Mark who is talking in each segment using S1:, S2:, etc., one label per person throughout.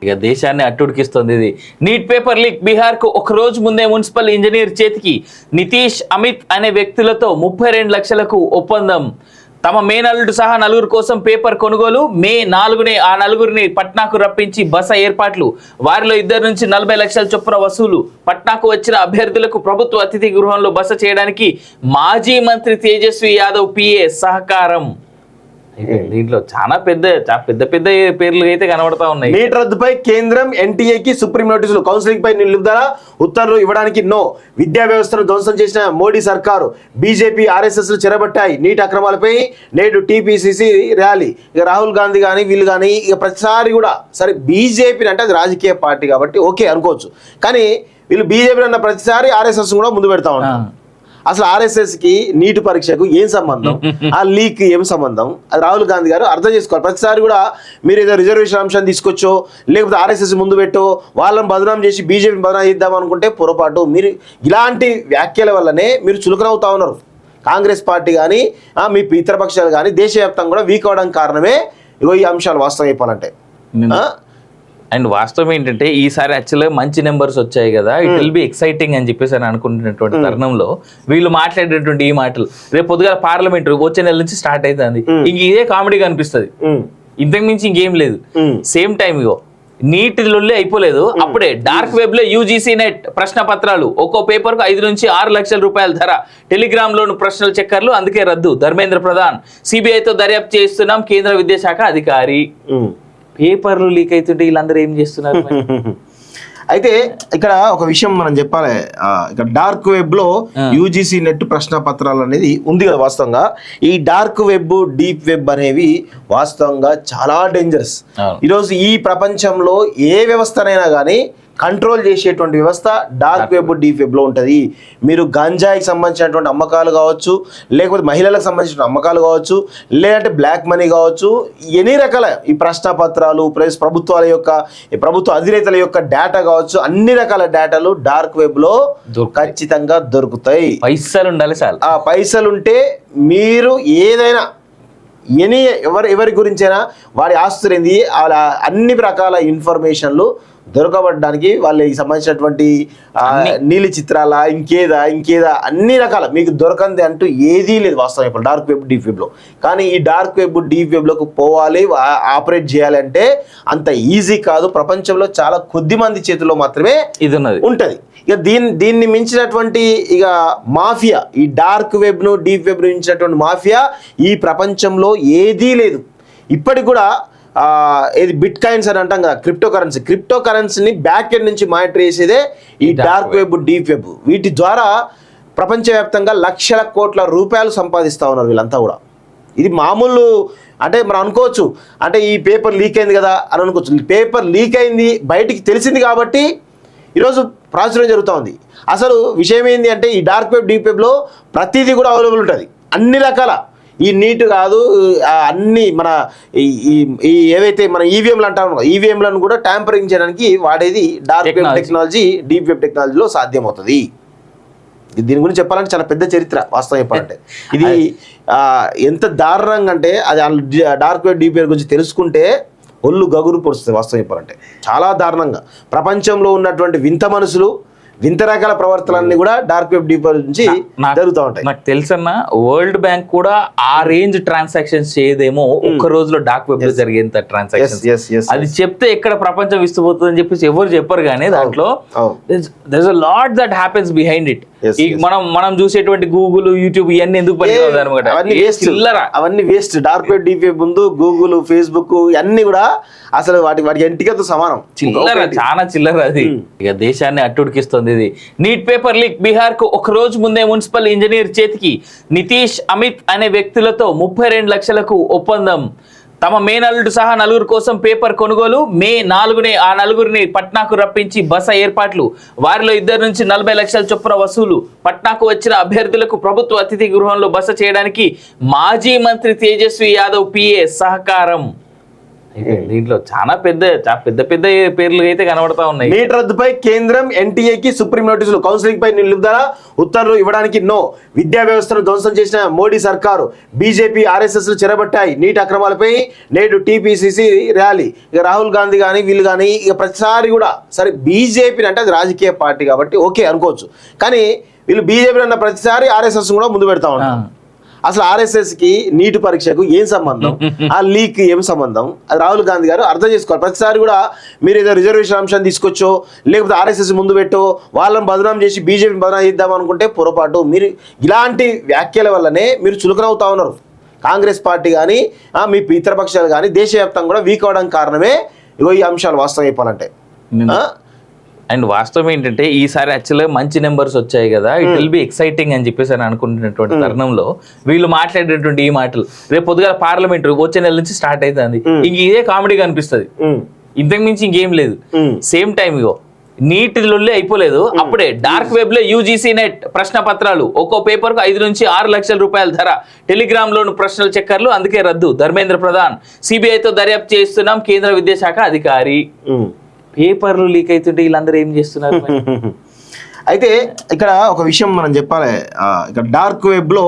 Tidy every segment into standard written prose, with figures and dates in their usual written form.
S1: ఇక దేశాన్ని అట్టుడికిస్తుంది ఇది. నీట్ పేపర్ లీక్, బీహార్కు ఒక రోజు ముందే మున్సిపల్ ఇంజనీర్ చేతికి. నితీష్, అమిత్ అనే వ్యక్తులతో 32 లక్షలకు ఒప్పందం. తమ మేనల్లుడు సహా 4 కోసం పేపర్ కొనుగోలు. మే 4నే ఆ 4 పట్నాకు రప్పించి బస ఏర్పాట్లు. వారిలో 2 నుంచి 40 లక్షల చొప్పున వసూలు. పట్నాకు వచ్చిన అభ్యర్థులకు ప్రభుత్వ అతిథి గృహంలో బస చేయడానికి మాజీ మంత్రి తేజస్వి యాదవ్ పిఏ సహకారం. దీంట్లో చాలా పెద్ద పేర్లు అయితే కనబడతా ఉన్నాయి.
S2: నీట్ రద్దుపై కేంద్రం ఎన్టీఏకి సుప్రీం నోటీసులు. కౌన్సిలింగ్ పై నిలుపుదల ఉత్తర్వులు ఇవ్వడానికి నో. విద్యా వ్యవస్థను ధ్వంసం చేసిన మోడీ సర్కారు. బీజేపీ ఆర్ఎస్ఎస్ చెరబట్టాయి. నీట్ అక్రమాలపై నేడు టీపీసీసీ ర్యాలీ. ఇక రాహుల్ గాంధీ కానీ వీళ్ళు కానీ ఇక ప్రతిసారి కూడా సరే బీజేపీ అంటే అది రాజకీయ పార్టీ కాబట్టి ఓకే అనుకోవచ్చు, కానీ వీళ్ళు బీజేపీ అన్న ప్రతిసారి ఆర్ఎస్ఎస్ కూడా ముందు పెడతా ఉంటారు. అసలు ఆర్ఎస్ఎస్కి నీటి పరీక్షకు ఏం సంబంధం, ఆ లీక్ ఏం సంబంధం, అది రాహుల్ గాంధీ గారు అర్థం చేసుకోవాలి. ప్రతిసారి కూడా మీరు ఏదో రిజర్వేషన్ అంశాన్ని తీసుకొచ్చో లేకపోతే ఆర్ఎస్ఎస్ ముందు పెట్టో వాళ్ళని బదనాం చేసి బీజేపీని బదనాం చేద్దాం అనుకుంటే పొరపాటు. మీరు ఇలాంటి వ్యాఖ్యల వల్లనే మీరు చులకనవుతా ఉన్నారు. కాంగ్రెస్ పార్టీ కానీ మీ ఇతర పక్షాలు కానీ దేశవ్యాప్తంగా కూడా వీక్ అవ్వడానికి కారణమే ఇగో ఈ అంశాలు వాస్తవం చెప్పాలంటే.
S1: అండ్ వాస్తవం ఏంటంటే ఈసారి యాక్చువల్గా మంచి నెంబర్స్ వచ్చాయి కదా, ఇట్ విల్ బి ఎక్సైటింగ్ అని చెప్పేసి అని అనుకుంటున్నటువంటి తరుణంలో వీళ్ళు మాట్లాడేటువంటి ఈ మాటలు రేపు పొద్దుగా పార్లమెంట్ వచ్చే నెల నుంచి స్టార్ట్ అవుతుంది. ఇంక ఇదే కామెడీగా అనిపిస్తుంది, ఇంతకు మించి ఇంకేం లేదు. సేమ్ టైం ఇగో నీటిలో అయిపోలేదు, అప్పుడే డార్క్ వెబ్ లో యూజీసీ నెట్ ప్రశ్న పత్రాలు ఒక్కో పేపర్ కు 5 నుంచి 6 లక్షల రూపాయల ధర. టెలిగ్రామ్ లోను ప్రశ్నల చక్కర్లు అందుకే రద్దు. ధర్మేంద్ర ప్రధాన్, సిబిఐతో దర్యాప్తు చేస్తున్నాం కేంద్ర విద్యాశాఖ అధికారి. పేపర్లు లీక్ అవుతుంటే వీళ్ళందరూ ఏం చేస్తున్నారు?
S2: అయితే ఇక్కడ ఒక విషయం మనం చెప్పాలి. ఇక్కడ డార్క్ వెబ్ లో యూజీసీ నెట్ ప్రశ్న పత్రాలు అనేది ఉంది కదా. వాస్తవంగా ఈ డార్క్ వెబ్, డీప్ వెబ్ అనేవి వాస్తవంగా చాలా డేంజరస్. ఈరోజు ఈ ప్రపంచంలో ఏ వ్యవస్థనైనా కానీ కంట్రోల్ చేసేటువంటి వ్యవస్థ డార్క్ వెబ్, డీప్ వెబ్లో ఉంటుంది. మీరు గంజాయికి సంబంధించినటువంటి అమ్మకాలు కావచ్చు, లేకపోతే మహిళలకు సంబంధించిన అమ్మకాలు కావచ్చు, లేదంటే బ్లాక్ మనీ కావచ్చు, ఎన్ని రకాల ఈ ప్రశ్న పత్రాలు ప్లస్ ప్రభుత్వ అధినేతల యొక్క డేటా కావచ్చు, అన్ని రకాల డేటాలు డార్క్ వెబ్లో ఖచ్చితంగా దొరుకుతాయి.
S1: పైసలు ఉండాలి సార్.
S2: ఆ పైసలు ఉంటే మీరు ఏదైనా ఎవరి గురించైనా వారి ఆస్తులు ఏంది అన్ని రకాల ఇన్ఫర్మేషన్లు దొరకబడడానికి వాళ్ళకి సంబంధించినటువంటి నీలి చిత్రాల ఇంకేదా అన్ని రకాల మీకు దొరకంది అంటూ ఏదీ లేదు వాస్తవం ఇప్పుడు డార్క్ వెబ్, డీప్ వెబ్లో. కానీ ఈ డార్క్ వెబ్, డీప్ వెబ్లోకి పోవాలి, ఆపరేట్ చేయాలి అంటే అంత ఈజీ కాదు. ప్రపంచంలో చాలా కొద్ది మంది చేతుల్లో మాత్రమే ఇది ఉంటుంది. ఇక దీన్ని మించినటువంటి ఇక మాఫియా, ఈ డార్క్ వెబ్ను, డీప్ వెబ్ను మించినటువంటి మాఫియా ఈ ప్రపంచంలో ఏదీ లేదు. ఇప్పటికి కూడా ఇది బిట్ కాయిన్స్ అని అంటాం కదా, క్రిప్టో కరెన్సీని బ్యాక్ ఎండ్ నుంచి మానిటర్ చేసేదే ఈ డార్క్ వెబ్, డీప్ వెబ్. వీటి ద్వారా ప్రపంచవ్యాప్తంగా లక్షల కోట్ల రూపాయలు సంపాదిస్తూ ఉన్నారు వీళ్ళంతా కూడా. ఇది మామూలు అంటే మనం అనుకోవచ్చు, అంటే ఈ పేపర్ లీక్ అయింది కదా అని అనుకోవచ్చు. పేపర్ లీక్ అయింది బయటికి తెలిసింది కాబట్టి ఈరోజు ప్రాచుర్యం జరుగుతూ ఉంది. అసలు విషయం ఏంటి అంటే ఈ డార్క్ వెబ్, డీప్ వెబ్లో ప్రతిదీ కూడా అవైలబుల్ ఉంటుంది. అన్ని రకాల ఈ నీట్ కాదు అన్ని మన ఈ ఏవైతే మన ఈవీఎంలు అంటాము, ఈవీఎంలను కూడా ట్యాంపరింగ్ చేయడానికి వాడేది dark web technology, deep web టెక్నాలజీలో సాధ్యమవుతుంది. దీని గురించి చెప్పాలంటే చాలా పెద్ద చరిత్ర వాస్తవం చెప్పాలంటే. ఇది ఎంత దారుణంగా అంటే అది డార్క్ వెబ్, డీప్ వెబ్ గురించి తెలుసుకుంటే ఒళ్ళు గగురు పొడుస్తుంది వాస్తవం చెప్పాలంటే. చాలా దారుణంగా ప్రపంచంలో ఉన్నటువంటి వింత మనసులు, వింత రకాల ప్రవర్తనలన్నీ కూడా డార్క్ వెబ్, డీప్ వెబ్ నుంచి జరుగుతూ ఉంటాయి.
S1: నాకు తెలుసన్న వరల్డ్ బ్యాంక్ కూడా ఆ రేంజ్ ట్రాన్సాక్షన్స్ చేయదేమో ఒక్క రోజులో డార్క్ వెబ్ లో జరిగేంత ట్రాన్సాక్షన్స్. అది చెప్తే ఎక్కడ ప్రపంచం విస్తుపోతుంది అని చెప్పేసి ఎవరు చెప్పరు, కానీ దాంట్లో there's a lot that happens behind it. మనం చూసేటువంటి గూగుల్, యూట్యూబ్ ఇవన్నీ ఎందుకు పనికిరాదు అనమాట,
S2: అవన్నీ waste. Dark web, deep web ముందు గూగుల్, ఫేస్బుక్ అన్ని కూడా అసలు వాటి ఎంటికతో సమానం,
S1: చాలా చిల్లర. అది ఇక దేశాన్ని అట్టుడికిస్తుంది ఇది. నీట్ పేపర్ లీక్, బీహార్కు ఒక రోజు ముందే మున్సిపల్ ఇంజనీర్ చేతికి. నితీష్, అమిత్ అనే వ్యక్తులతో 32 లక్షలకు ఒప్పందం. తమ మేనల్లుడు సహా 4 కోసం పేపర్ కొనుగోలు. మే 4నే ఆ 4 పట్నాకు రప్పించి బస ఏర్పాట్లు. వారిలో 2 నుంచి 40 లక్షల చొప్పున వసూలు. పట్నాకు వచ్చిన అభ్యర్థులకు ప్రభుత్వ అతిథి గృహంలో బస చేయడానికి మాజీ మంత్రి తేజస్వి యాదవ్ పిఏ సహకారం. దీంట్లో చాలా పెద్ద పెద్ద పేర్లు అయితే కనబడతా ఉన్నాయి.
S2: నీట్ రద్దుపై కేంద్రం ఎన్టీఏకి సుప్రీం నోటీసులు, కౌన్సిలింగ్ పై నిలుపుదల ఉత్తర్వులు ఇవ్వడానికి నో. విద్యా వ్యవస్థను ధ్వంసం చేసిన మోడీ సర్కారు, బీజేపీ ఆర్ఎస్ఎస్ చెరబట్టాయి. నీట్ అక్రమాలపై నేడు టీపీసీసీ ర్యాలీ. ఇక రాహుల్ గాంధీ కానీ వీళ్ళు కానీ ఇక ప్రతిసారి కూడా సరే బీజేపీ అంటే అది రాజకీయ పార్టీ కాబట్టి ఓకే అనుకోవచ్చు, కానీ వీళ్ళు బీజేపీ అన్న ప్రతిసారి ఆర్ఎస్ఎస్ కూడా ముందు పెడతా ఉంటారు. అసలు ఆర్ఎస్ఎస్ కి నీటి పరీక్షకు ఏం సంబంధం, ఆ లీక్ ఏం సంబంధం, అది రాహుల్ గాంధీ గారు అర్థం చేసుకోవాలి. ప్రతిసారి కూడా మీరు ఏదో రిజర్వేషన్ అంశాన్ని తీసుకొచ్చో లేకపోతే ఆర్ఎస్ఎస్ ముందు పెట్టో వాళ్ళని బదనాం చేసి బీజేపీని బదనాం చేద్దాం అనుకుంటే పొరపాటు. మీరు ఇలాంటి వ్యాఖ్యల వల్లనే మీరు చులకనవుతా ఉన్నారు. కాంగ్రెస్ పార్టీ కానీ మీ ఇతర పక్షాలు కానీ దేశవ్యాప్తంగా కూడా వీక్ అవడానికి కారణమే ఇగో ఈ అంశాలు వాస్తవం చెప్పాలంటే.
S1: అండ్ వాస్తవం ఏంటంటే ఈసారి యాక్చువల్గా మంచి నెంబర్స్ వచ్చాయి కదా, ఇట్ విల్ బి ఎక్సైటింగ్ అని చెప్పేసి అని అనుకుంటున్నటువంటి తరుణంలో వీళ్ళు మాట్లాడేటువంటి ఈ మాటలు రేపు పొద్దుగా పార్లమెంట్ వచ్చే నెల నుంచి స్టార్ట్ అవుతుంది. ఇంక ఇదే కామెడీగా అనిపిస్తుంది, ఇంతకు మించి ఇంకేం లేదు. సేమ్ టైం ఇగో నీట్ లొల్లి అయిపోలేదు, అప్పుడే డార్క్ వెబ్ లో యూజీసీ నెట్ ప్రశ్న పత్రాలు ఒక్కో పేపర్ కు 5 నుంచి 6 లక్షల రూపాయల ధర. టెలిగ్రామ్ లోను ప్రశ్నల చక్కర్లు అందుకే రద్దు. ధర్మేంద్ర ప్రధాన్, సిబిఐతో దర్యాప్తు చేస్తున్నాం కేంద్ర విద్యాశాఖ అధికారి. పేపర్లు లీక్ అవుతుంటే వీళ్ళందరూ ఏం చేస్తున్నారు?
S2: అయితే ఇక్కడ ఒక విషయం మనం చెప్పాలి, ఇక్కడ డార్క్ వెబ్ లో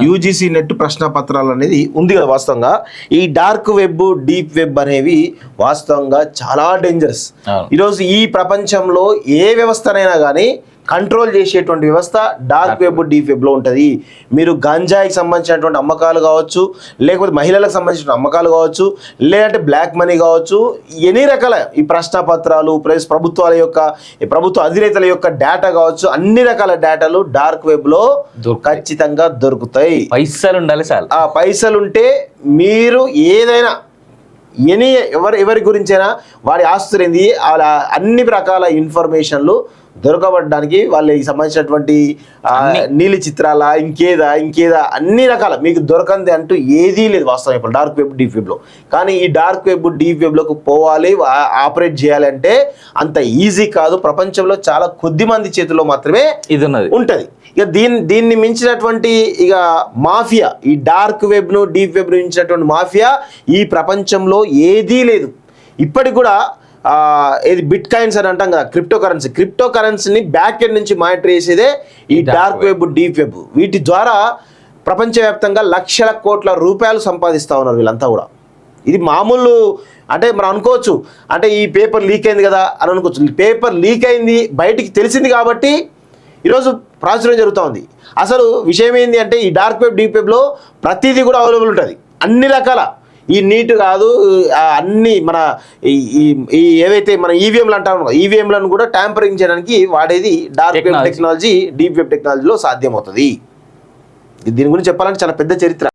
S2: యూజీసీ నెట్ ప్రశ్న పత్రాలు అనేది ఉంది కదా. వాస్తవంగా ఈ డార్క్ వెబ్, డీప్ వెబ్ అనేవి వాస్తవంగా చాలా డేంజరస్. ఈరోజు ఈ ప్రపంచంలో ఏ వ్యవస్థనైనా కానీ కంట్రోల్ చేసేటువంటి వ్యవస్థ డార్క్ వెబ్, డీప్ వెబ్ లో ఉంటుంది. మీరు గంజాయికి సంబంధించినటువంటి అమ్మకాలు కావచ్చు, లేకపోతే మహిళలకు సంబంధించిన అమ్మకాలు కావచ్చు, లేదంటే బ్లాక్ మనీ కావచ్చు, ఎన్ని రకాల ఈ ప్రశ్న పత్రాలు ప్లస్ ప్రభుత్వాల యొక్క ప్రభుత్వ అధినేతల యొక్క డేటా కావచ్చు, అన్ని రకాల డేటాలు డార్క్ వెబ్ లో ఖచ్చితంగా దొరుకుతాయి.
S1: పైసలు ఉండాలి చాలు.
S2: ఆ పైసలు ఉంటే మీరు ఏదైనా ఎవరి గురించైనా వాడి ఆస్తులు ఏంది అన్ని రకాల ఇన్ఫర్మేషన్లు దొరకబడడానికి వాళ్ళకి సంబంధించినటువంటి నీలి చిత్రాల ఇంకేదా అన్ని రకాల మీకు దొరకంది అంటూ ఏదీ లేదు వాస్తవం ఇప్పుడు డార్క్ వెబ్, డీప్ వెబ్లో. కానీ ఈ డార్క్ వెబ్, డీప్ వెబ్లోకి పోవాలి, ఆపరేట్ చేయాలి అంటే అంత ఈజీ కాదు. ప్రపంచంలో చాలా కొద్ది మంది చేతుల్లో మాత్రమే ఇది ఉంటుంది. ఇక దీన్ని మించినటువంటి ఇక మాఫియా, ఈ డార్క్ వెబ్ను, డీప్ వెబ్ను మించినటువంటి మాఫియా ఈ ప్రపంచంలో ఏదీ లేదు. ఇప్పటికి కూడా ఏది బిట్ కాయిన్స్ అని అంటాం కదా, క్రిప్టో కరెన్సీని బ్యాక్ ఎండ్ నుంచి మానిటర్ చేసేదే ఈ డార్క్ వెబ్, డీప్ వెబ్. వీటి ద్వారా ప్రపంచవ్యాప్తంగా లక్షల కోట్ల రూపాయలు సంపాదిస్తూ ఉన్నారు వీళ్ళంతా కూడా. ఇది మామూలు అంటే మనం అనుకోవచ్చు, అంటే ఈ పేపర్ లీక్ అయింది కదా అని అనుకోవచ్చు. పేపర్ లీక్ అయింది బయటికి తెలిసింది కాబట్టి ఈరోజు ప్రాచుర్యం జరుగుతూ ఉంది. అసలు విషయం ఏంటి అంటే ఈ డార్క్ వెబ్, డీప్ వెబ్లో ప్రతిదీ కూడా అవైలబుల్ ఉంటుంది, అన్ని రకాల. ఈ నీట్ కాదు, అన్ని మన ఈ ఏవైతే మన ఈవీఎంలు అంటాము, ఈవీఎంలను కూడా ట్యాంపరింగ్ చేయడానికి వాడేది dark web technology, deep web టెక్నాలజీలో సాధ్యమవుతుంది. దీని గురించి చెప్పాలంటే చాలా పెద్ద చరిత్ర.